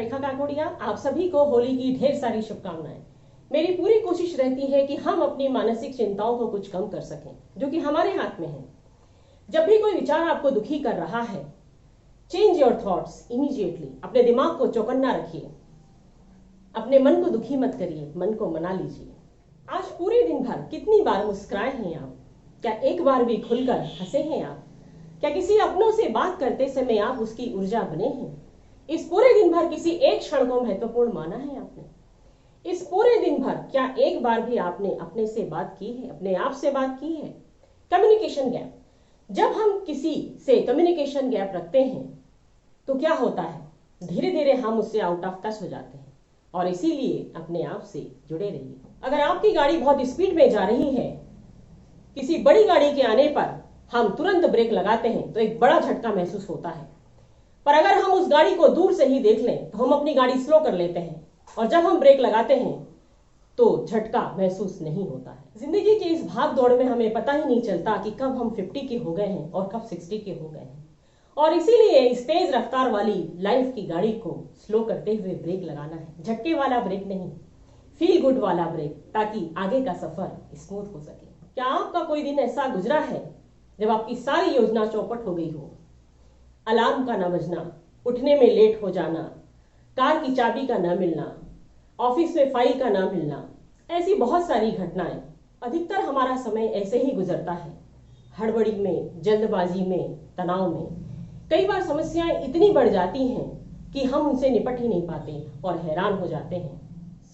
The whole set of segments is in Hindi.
रेखा काकोड़िया। आप सभी को होली की ढेर सारी शुभकामनाएं। मेरी पूरी कोशिश रहती है कि हम अपनी मानसिक चिंताओं को कुछ कम कर सकें, जो कि हमारे हाथ में है। जब भी कोई विचार आपको दुखी कर रहा है, चेंज योर थॉट्स इमीडिएटली। अपने दिमाग को चौकन्ना रखिए, अपने मन को दुखी मत करिए, मन को मना लीजिए। आज पूरे दिन भर कितनी बार मुस्कुराए हैं आप? क्या एक बार भी खुलकर हंसे हैं आप? क्या किसी अपनों से बात करते समय आप उसकी ऊर्जा बने हैं? इस पूरे दिन भर किसी एक क्षण को महत्वपूर्ण माना है आपने? इस पूरे दिन भर क्या एक बार भी आपने अपने से बात की है, अपने आप से बात की है? Communication gap. जब हम किसी से कम्युनिकेशन गैप रखते हैं तो क्या होता है, धीरे धीरे हम उससे आउट ऑफ टच हो जाते हैं। और इसीलिए अपने आप से जुड़े रहिए। अगर आपकी गाड़ी बहुत स्पीड में जा रही है, किसी बड़ी गाड़ी के आने पर हम तुरंत ब्रेक लगाते हैं तो एक बड़ा झटका महसूस होता है। पर अगर हम उस गाड़ी को दूर से ही देख लें तो हम अपनी गाड़ी स्लो कर लेते हैं, और जब हम ब्रेक लगाते हैं तो झटका महसूस नहीं होता है। जिंदगी की इस भाग दौड़ में हमें पता ही नहीं चलता कि कब हम 50 के हो गए हैं और कब 60 के हो गए हैं। और इसीलिए इस तेज रफ्तार वाली लाइफ की गाड़ी को स्लो करते हुए ब्रेक लगाना है। झटके वाला ब्रेक नहीं, फील गुड वाला ब्रेक, ताकि आगे का सफर स्मूथ हो सके। क्या आपका कोई दिन ऐसा गुजरा है जब आपकी सारी योजना चौपट हो गई हो? अलार्म का न बजना, उठने में लेट हो जाना, कार की चाबी का न मिलना, ऑफिस में फाइल का न मिलना, ऐसी बहुत सारी घटनाएं। अधिकतर हमारा समय ऐसे ही गुजरता है, हड़बड़ी में, जल्दबाजी में, तनाव में। कई बार समस्याएं इतनी बढ़ जाती हैं कि हम उनसे निपट ही नहीं पाते और हैरान हो जाते हैं।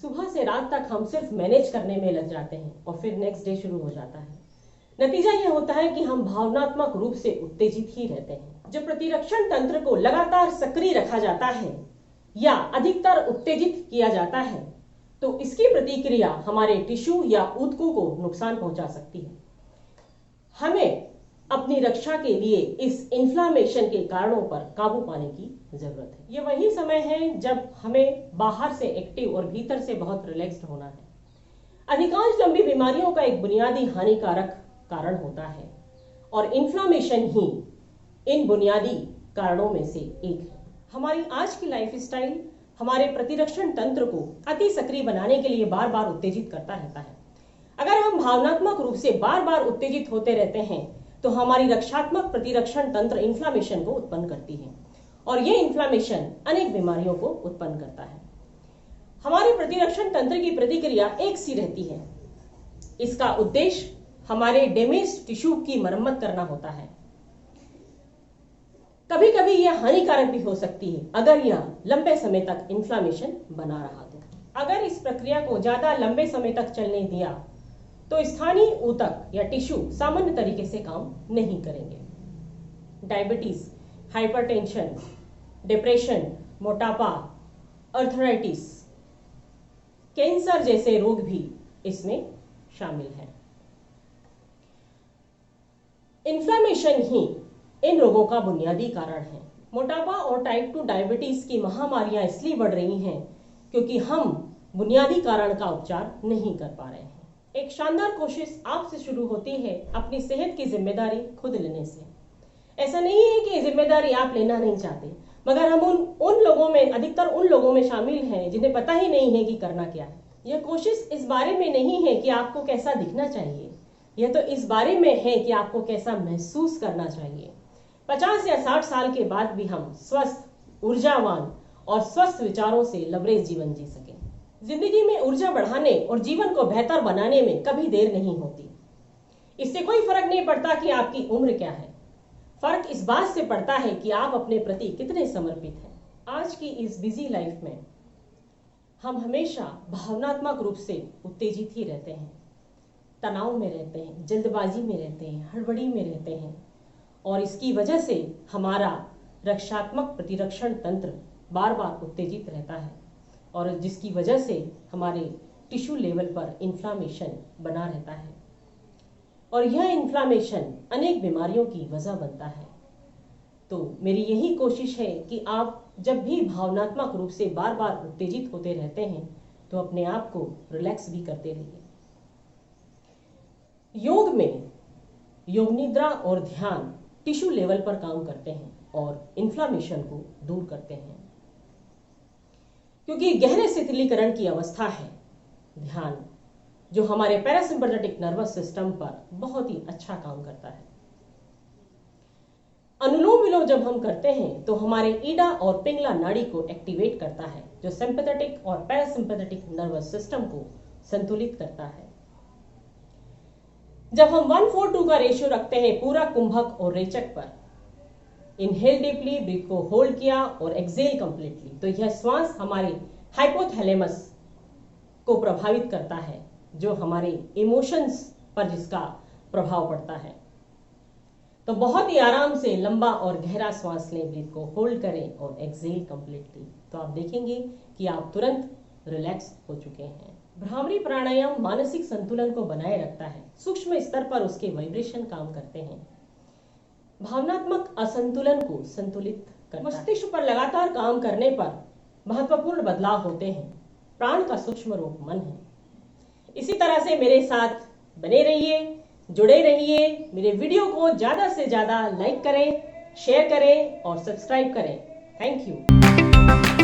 सुबह से रात तक हम सिर्फ मैनेज करने में लग जाते हैं और फिर नेक्स्ट डे शुरू हो जाता है। नतीजा यह होता है कि हम भावनात्मक रूप से उत्तेजित ही रहते हैं। जब प्रतिरक्षण तंत्र को लगातार सक्रिय रखा जाता है या अधिकतर उत्तेजित किया जाता है तो इसकी प्रतिक्रिया हमारे टिश्यू या ऊतकों को नुकसान पहुंचा सकती है। हमें अपनी रक्षा के लिए इस इन्फ्लामेशन के कारणों पर काबू पाने की जरूरत है। यह वही समय है जब हमें बाहर से एक्टिव और भीतर से बहुत रिलैक्स्ड होना है। अधिकांश गंभीर बीमारियों का एक बुनियादी हानिकारक कारण होता है और इन्फ्लामेशन ही इन बुनियादी कारणों में से एक है। हमारी आज की लाइफस्टाइल हमारे प्रतिरक्षण तंत्र को अति सक्रिय बनाने के लिए बार बार उत्तेजित करता रहता है। अगर हम भावनात्मक रूप से बार बार उत्तेजित होते रहते हैं तो हमारी रक्षात्मक प्रतिरक्षण तंत्र इन्फ्लामेशन को उत्पन्न करती है और यह इन्फ्लामेशन अनेक बीमारियों को उत्पन्न करता है। हमारे प्रतिरक्षण तंत्र की प्रतिक्रिया एक सी रहती है। इसका उद्देश्य हमारे डैमेज टिश्यू की मरम्मत करना होता है। कभी कभी यह हानिकारक भी हो सकती है अगर यह लंबे समय तक इन्फ्लामेशन बना रहा तो। अगर इस प्रक्रिया को ज्यादा लंबे समय तक चलने दिया तो स्थानीय ऊतक या टिश्यू सामान्य तरीके से काम नहीं करेंगे। डायबिटीज, हाइपरटेंशन, डिप्रेशन, मोटापा, अर्थराइटिस, कैंसर जैसे रोग भी इसमें शामिल है। इन्फ्लामेशन ही इन रोगों का बुनियादी कारण है। मोटापा और टाइप 2 डायबिटीज की महामारियां इसलिए बढ़ रही हैं क्योंकि हम बुनियादी कारण का उपचार नहीं कर पा रहे हैं। एक शानदार कोशिश आपसे शुरू होती है अपनी सेहत की जिम्मेदारी खुद लेने से। ऐसा नहीं है कि जिम्मेदारी आप लेना नहीं चाहते, मगर हम उन लोगों में, अधिकतर उन लोगों में शामिल हैं जिन्हें पता ही नहीं है कि करना क्या है। यह कोशिश इस बारे में नहीं है कि आपको कैसा दिखना चाहिए, यह तो इस बारे में है कि आपको कैसा महसूस करना चाहिए। 50 या 60 साल के बाद भी हम स्वस्थ, ऊर्जावान और स्वस्थ विचारों से लबरेज जीवन जी सकें। जिंदगी में ऊर्जा बढ़ाने और जीवन को बेहतर बनाने में कभी देर नहीं होती। इससे कोई फर्क नहीं पड़ता कि आपकी उम्र क्या है, फर्क इस बात से पड़ता है कि आप अपने प्रति कितने समर्पित हैं। आज की इस बिजी लाइफ में हम हमेशा भावनात्मक रूप से उत्तेजित ही रहते हैं, तनाव में रहते हैं, जल्दबाजी में रहते हैं, हड़बड़ी में रहते हैं और इसकी वजह से हमारा रक्षात्मक प्रतिरक्षण तंत्र बार बार उत्तेजित रहता है और जिसकी वजह से हमारे टिश्यू लेवल पर इन्फ्लामेशन बना रहता है और यह इन्फ्लामेशन अनेक बीमारियों की वजह बनता है। तो मेरी यही कोशिश है कि आप जब भी भावनात्मक रूप से बार बार उत्तेजित होते रहते हैं तो अपने आप को रिलैक्स भी करते रहिए। योग में योग निद्रा और ध्यान टिश्यू लेवल पर काम करते हैं और इन्फ्लामेशन को दूर करते हैं। क्योंकि गहरे शिथिलीकरण की अवस्था है ध्यान, जो हमारे पैरासिम्पैथेटिक नर्वस सिस्टम पर बहुत ही अच्छा काम करता है। अनुलोम विलोम जब हम करते हैं तो हमारे ईडा और पिंगला नाड़ी को एक्टिवेट करता है, जो सिंपैथेटिक और पैरासिम्पैथेटिक नर्वस सिस्टम को संतुलित करता है। जब हम 1:4:2 का रेशियो रखते हैं पूरा कुंभक और रेचक पर, इनहेल डीपली, ब्रीथ को होल्ड किया और एक्सेल कंप्लीटली, तो यह श्वास हमारे हाइपोथैलेमस को प्रभावित करता है, जो हमारे इमोशंस पर जिसका प्रभाव पड़ता है। तो बहुत ही आराम से लंबा और गहरा श्वास लें, ब्रीथ को होल्ड करें और एक्सेल कंप्लीटली, तो आप देखेंगे कि आप तुरंत रिलैक्स हो चुके हैं। भ्रामरी प्राणायाम मानसिक संतुलन को बनाए रखता है, सूक्ष्म स्तर पर उसके वाइब्रेशन काम करते हैं, भावनात्मक असंतुलन को संतुलित करता है। मस्तिष्क पर लगातार काम करने पर महत्वपूर्ण बदलाव होते हैं। प्राण का सूक्ष्म रूप मन है। इसी तरह से मेरे साथ बने रहिए, जुड़े रहिए। मेरे वीडियो को ज्यादा से ज्यादा लाइक करें, शेयर करें और सब्सक्राइब करें। Thank you.